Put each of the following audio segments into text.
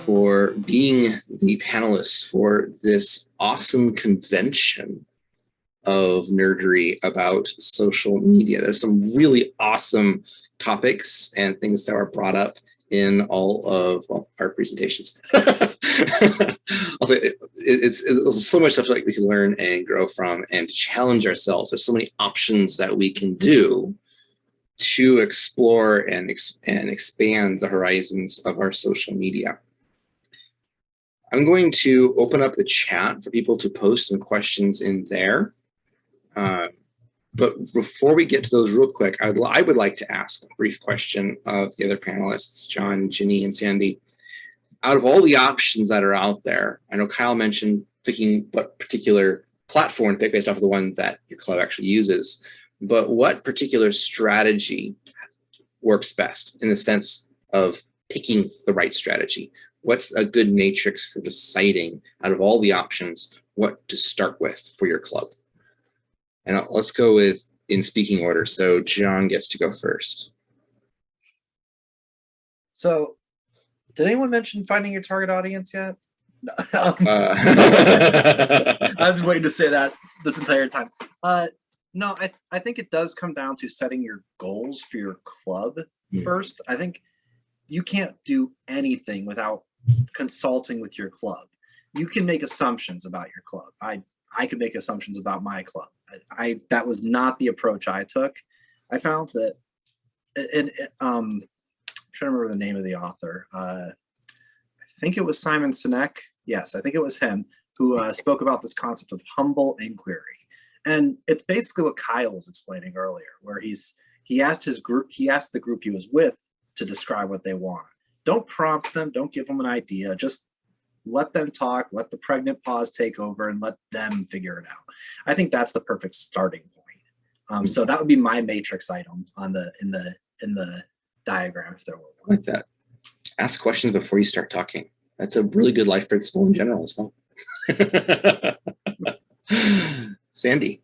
for being the panelists for this awesome convention of nerdery about social media. There's some really awesome topics and things that were brought up in all of our presentations. I'll say it's so much stuff that we can learn and grow from and challenge ourselves. There's so many options that we can do to explore and expand the horizons of our social media. I'm going to open up the chat for people to post some questions in there. But before we get to those real quick, I would like to ask a brief question of the other panelists, John, Ginny, and Sandy. Out of all the options that are out there, I know Kyle mentioned picking what particular platform to pick based off of the one that your club actually uses, but what particular strategy works best in the sense of picking the right strategy? What's a good matrix for deciding out of all the options what to start with for your club? And let's go with in speaking order. So John gets to go first. So did anyone mention finding your target audience yet? No. I've been waiting to say that this entire time. No, I think it does come down to setting your goals for your club first. I think you can't do anything without consulting with your club. You can make assumptions about your club. I could make assumptions about my club. That was not the approach I took. I found that, and I'm trying to remember the name of the author. I think it was Simon Sinek. Yes, I think it was him who spoke about this concept of humble inquiry. And it's basically what Kyle was explaining earlier, where he asked the group he was with to describe what they want. Don't prompt them, don't give them an idea, just let them talk, let the pregnant pause take over, and let them figure it out. I think that's the perfect starting point. So that would be my matrix item on in the diagram if there were one. I like that. Ask questions before you start talking. That's a really good life principle in general as well. Sandy.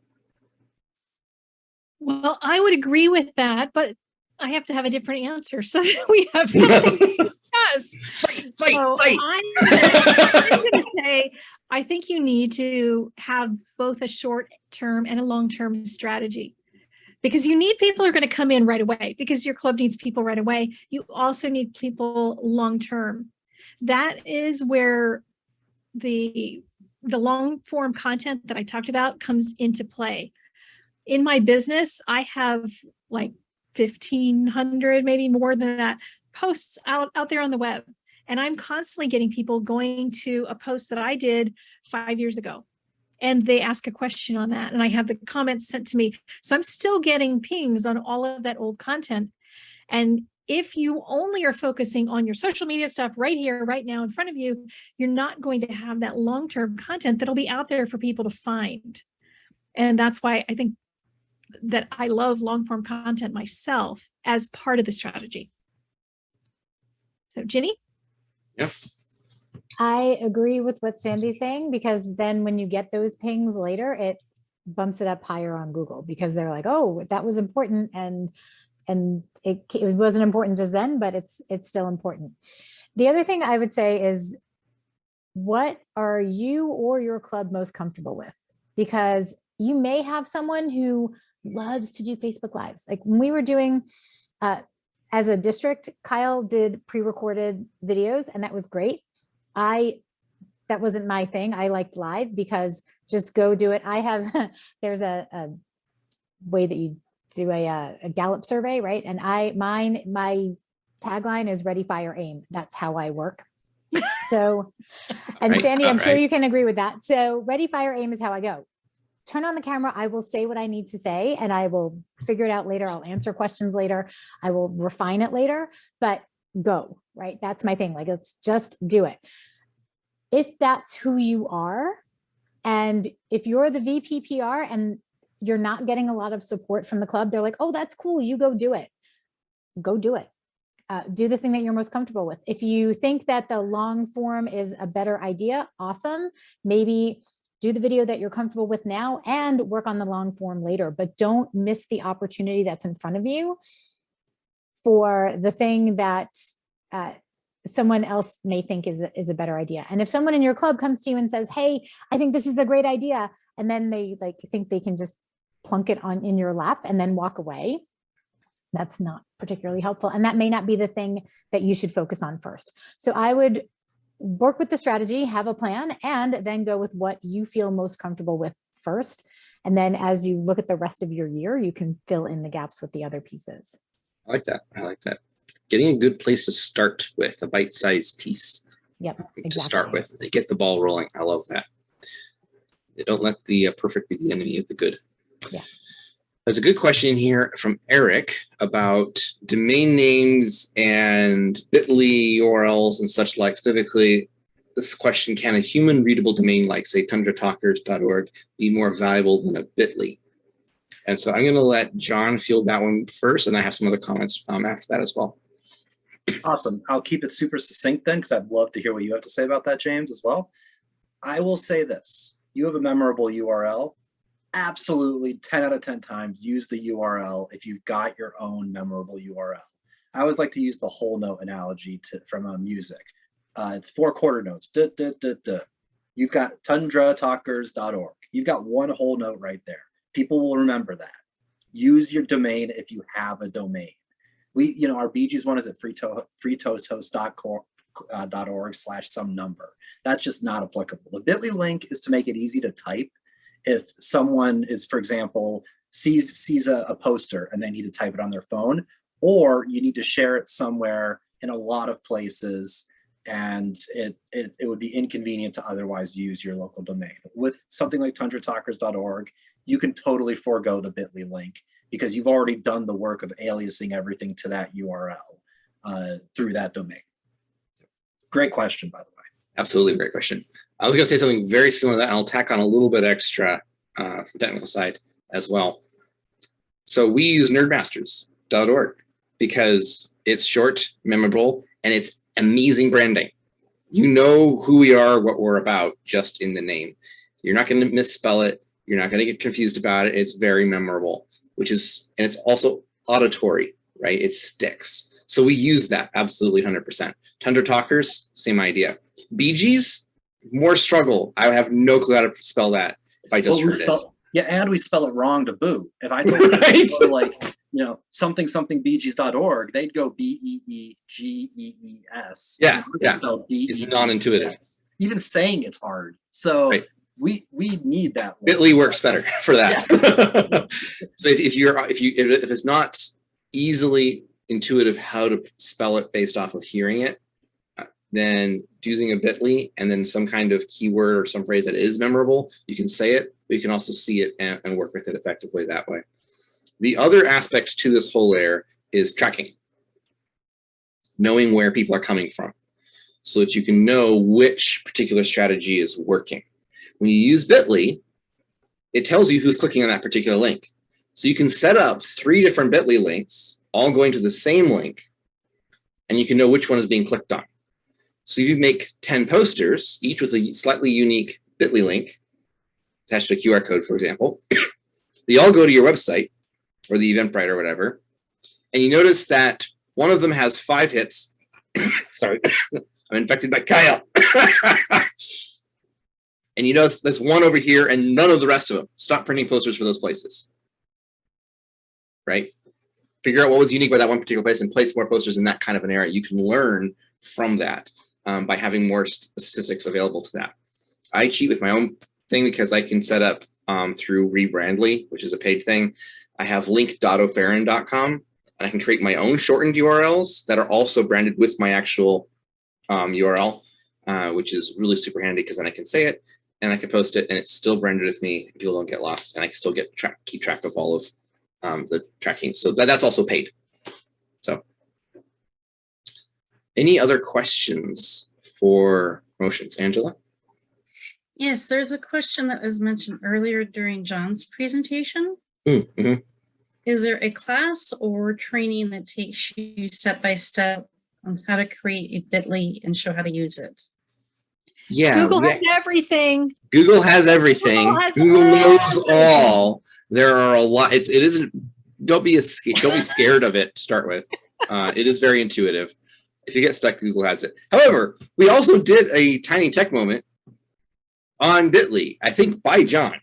Well, I would agree with that, but I have to have a different answer. So we have something to discuss. Fight. I'm going to say, I think you need to have both a short-term and a long-term strategy, because you need people who are going to come in right away, because your club needs people right away. You also need people long-term. That is where the long-form content that I talked about comes into play. In my business, I have like 1,500, maybe more than that, posts out there on the web. And I'm constantly getting people going to a post that I did 5 years ago. And they ask a question on that. And I have the comments sent to me. So I'm still getting pings on all of that old content. And if you only are focusing on your social media stuff right here, right now in front of you, you're not going to have that long-term content that'll be out there for people to find. And that's why I think that I love long-form content myself as part of the strategy. So, Ginny? Yeah. I agree with what Sandy's saying, because then when you get those pings later, it bumps it up higher on Google, because they're like, oh, that was important, and it wasn't important just then, but it's still important. The other thing I would say is, what are you or your club most comfortable with? Because you may have someone who loves to do Facebook Lives. Like when we were doing, as a district, Kyle did pre-recorded videos, and that was great. That wasn't my thing. I liked live, because just go do it. I have, there's a way that you do a Gallup survey, right? And my tagline is ready, fire, aim. That's how I work. So, and right, Sandy, I'm sure you can agree with that. So ready, fire, aim is how I go. Turn on the camera. I will say what I need to say, and I will figure it out later. I'll answer questions later. I will refine it later, but go, right? That's my thing. Like, let's just do it. If that's who you are, and if you're the VP PR and you're not getting a lot of support from the club, they're like, oh, that's cool. You go do it. Go do it. Do the thing that you're most comfortable with. If you think that the long form is a better idea, awesome. Maybe do the video that you're comfortable with now and work on the long form later, but don't miss the opportunity that's in front of you for the thing that someone else may think is a better idea. And if someone in your club comes to you and says, hey, I think this is a great idea, and then they like think they can just plunk it on in your lap and then walk away, that's not particularly helpful. And that may not be the thing that you should focus on first. So I would work with the strategy, have a plan, and then go with what you feel most comfortable with first. And then as you look at the rest of your year, you can fill in the gaps with the other pieces. I like that. I like that. Getting a good place to start with, a bite-sized piece. Yep, exactly. To start with, they get the ball rolling. I love that. They don't let the perfect be the enemy of the good. Yeah. There's a good question here from Eric about domain names and bit.ly URLs and such like. Specifically, this question, can a human readable domain like, say, tundratalkers.org be more valuable than a bit.ly? And so I'm going to let John field that one first, and I have some other comments after that as well. Awesome. I'll keep it super succinct then, because I'd love to hear what you have to say about that, James, as well. I will say this. You have a memorable URL. Absolutely 10 out of 10 times use the URL if you've got your own memorable URL. I always like to use the whole note analogy from music. It's 4 quarter notes. Duh, duh, duh, duh. You've got tundratalkers.org. You've got one whole note right there. People will remember that. Use your domain if you have a domain. Our Bee Gees one is at freetoasthost.org/some number. That's just not applicable. The bit.ly link is to make it easy to type. If someone is, for example, sees a poster and they need to type it on their phone, or you need to share it somewhere in a lot of places, and it would be inconvenient to otherwise use your local domain. With something like tundratalkers.org, you can totally forego the bit.ly link because you've already done the work of aliasing everything to that URL through that domain. Great question, by the way. Absolutely, great question. I was going to say something very similar to that, and I'll tack on a little bit extra from technical side as well. So we use nerdmasters.org because it's short, memorable, and it's amazing branding. You know who we are, what we're about, just in the name. You're not going to misspell it. You're not going to get confused about it. It's very memorable, and it's also auditory, right? It sticks. So we use that absolutely 100%. Tundra Talkers, same idea. Bee Gees, more struggle. I have no clue how to spell that if I just heard it. Yeah, and we spell it wrong to boot. If I told someone to go like, something beegees.org, they'd go BEEGEES. Yeah. Spell it's non-intuitive. Even saying it's hard. So right. we need that. Bit.ly works better for that. Yeah. So if it's not easily intuitive how to spell it based off of hearing it, then using a bit.ly and then some kind of keyword or some phrase that is memorable, you can say it, but you can also see it and work with it effectively that way. The other aspect to this whole layer is tracking, knowing where people are coming from so that you can know which particular strategy is working. When you use bit.ly, it tells you who's clicking on that particular link. So you can set up 3 different bit.ly links, all going to the same link, and you can know which one is being clicked on. So you make 10 posters, each with a slightly unique bit.ly link attached to a QR code, for example. They all go to your website or the Eventbrite or whatever. And you notice that one of them has 5 hits. Sorry, I'm infected by Kyle. And you notice there's one over here and none of the rest of them. Stop printing posters for those places. Right? Figure out what was unique by that one particular place and place more posters in that kind of an area. You can learn from that. By having more statistics available to that. I cheat with my own thing because I can set up through Rebrandly, which is a paid thing. I have link.oferin.com, and I can create my own shortened URLs that are also branded with my actual URL, which is really super handy because then I can say it and I can post it and it's still branded with me. People don't get lost, and I can still keep track of all of the tracking. So that's also paid. So. Any other questions for promotions, Angela? Yes, there's a question that was mentioned earlier during John's presentation. Mm-hmm. Is there a class or training that takes you step by step on how to create a bit.ly and show how to use it? Yeah. Google has everything. Google has everything. Google knows all. There are a lot. It isn't. Don't be scared of it to start with. It is very intuitive. If you get stuck, Google has it. However, we also did a tiny tech moment on Bitly, I think by John,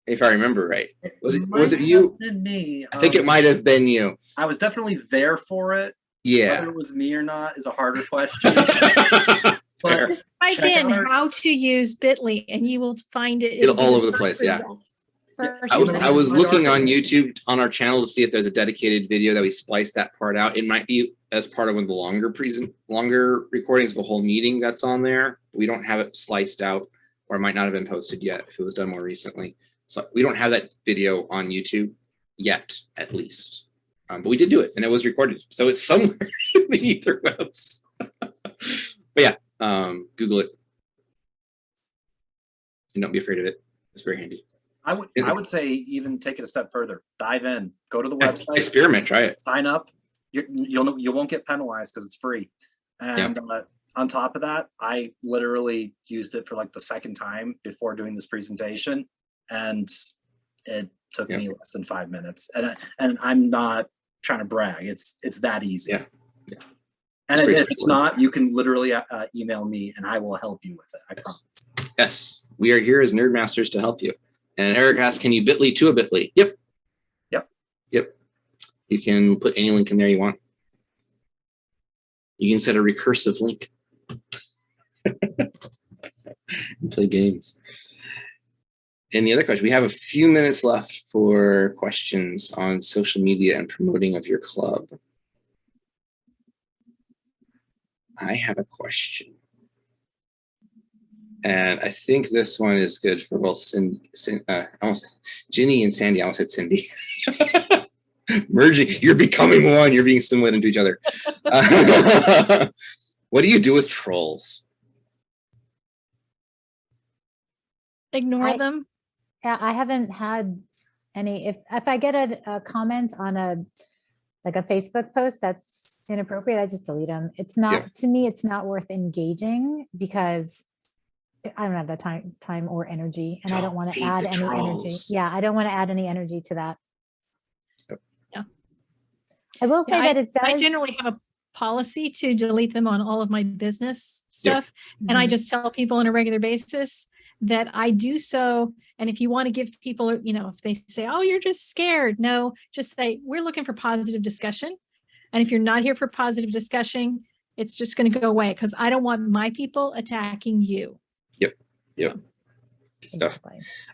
if I remember right. Was it you? Me. I think it might have been you. I was definitely there for it. Yeah. Whether it was me or not is a harder question. But Just type check in out our- how to use Bitly and you will find it. It'll will be all over the first place, yeah. result. Yeah, First I was result. looking on YouTube on our channel to see if there's a dedicated video that we splice that part out. It might be as part of one of the longer recordings of a whole meeting that's on there. We don't have it sliced out, or it might not have been posted yet if it was done more recently. So we don't have that video on YouTube yet, at least. But we did do it, and it was recorded, so it's somewhere in the etherwebs. But yeah, Google it, and don't be afraid of it. It's very handy. I would say even take it a step further. Dive in. Go to the website. Experiment. Try it. Sign up. You won't get penalized because it's free. And on top of that, I literally used it for like the second time before doing this presentation, and it took me less than 5 minutes. And I'm not trying to brag. It's that easy. Yeah. And if it's not, you can literally email me and I will help you with it. I promise. Yes, we are here as Nerd Masters to help you. And Eric asked, can you Bitly to a Bitly? Yep. You can put any link in there you want. You can set a recursive link. And play games. Any other questions? We have a few minutes left for questions on social media and promoting of your club. I have a question. And I think this one is good for both Ginny and Sandy. I almost said Cindy. Merging, you're becoming one. You're being assimilated into each other. What do you do with trolls? Ignore them. Yeah, I haven't had any. If I get a comment on a Facebook post that's inappropriate, I just delete them. It's not to me. It's not worth engaging because I don't have the time or energy, and I don't want to add any energy. Yeah, I don't want to add any energy to that. Yeah, I will say that it does. I generally have a policy to delete them on all of my business stuff, and I just tell people on a regular basis that I do so. And if you want to give people, if they say, "Oh, you're just scared," no, just say we're looking for positive discussion. And if you're not here for positive discussion, it's just going to go away because I don't want my people attacking you. Yep. Stuff.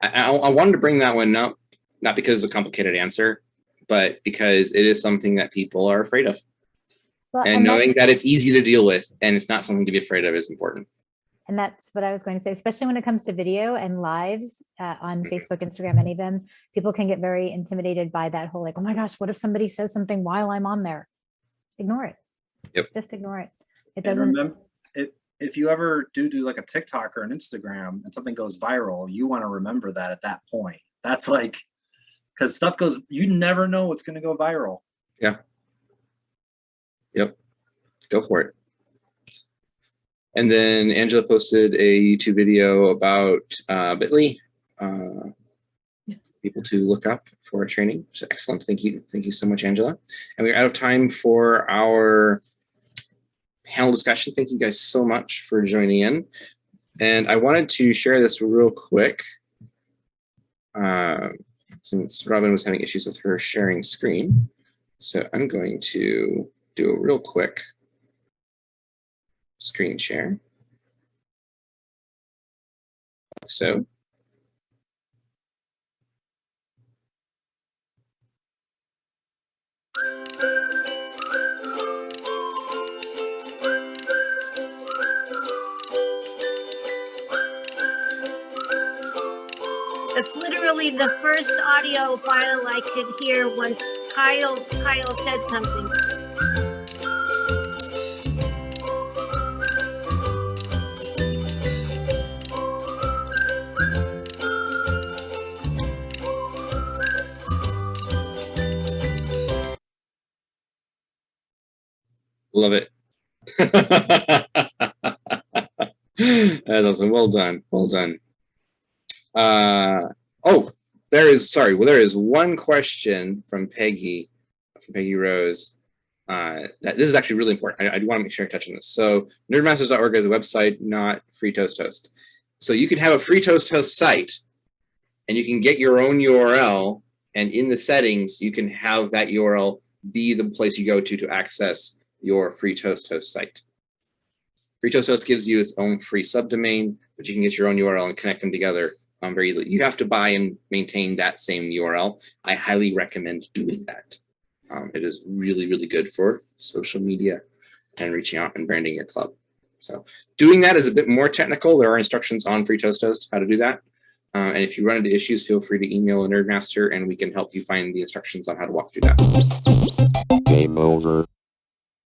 I wanted to bring that one up, not because it's a complicated answer, but because it is something that people are afraid of. Well, and knowing that it's easy to deal with and it's not something to be afraid of is important. And that's what I was going to say, especially when it comes to video and lives on Facebook, Instagram, any of them, people can get very intimidated by that whole, like, oh my gosh, what if somebody says something while I'm on there? Ignore it. Just ignore it. It doesn't. And remember, if you ever do like a TikTok or an Instagram and something goes viral, you want to remember that at that point. That's like, because stuff goes, you never know what's going to go viral. Yeah. Yep. Go for it. And then Angela posted a YouTube video about Bitly, people to look up for training. So excellent. Thank you. Thank you so much, Angela. And we're out of time for our panel discussion. Thank you guys so much for joining in. And I wanted to share this real quick. Since Robin was having issues with her sharing screen. So I'm going to do a real quick screen share. So. That's literally the first audio file I could hear once Kyle said something. Love it. That's awesome. Well done. Well done. There is one question from Peggy Rose. that this is actually really important. I do want to make sure I touch on this. So nerdmasters.org is a website, not Free Toast Toast. So you can have a Free Toast Toast site, and you can get your own URL, and in the settings, you can have that URL be the place you go to access your Free Toast Toast site. Free Toast Toast gives you its own free subdomain, but you can get your own URL and connect them together very easily. You have to buy and maintain that same URL. I highly recommend doing that. It is really, really good for social media and reaching out and branding your club. So doing that is a bit more technical. There are instructions on Free Toast Toast how to do that. And if you run into issues, feel free to email a Nerdmaster and we can help you find the instructions on how to walk through that. Game over.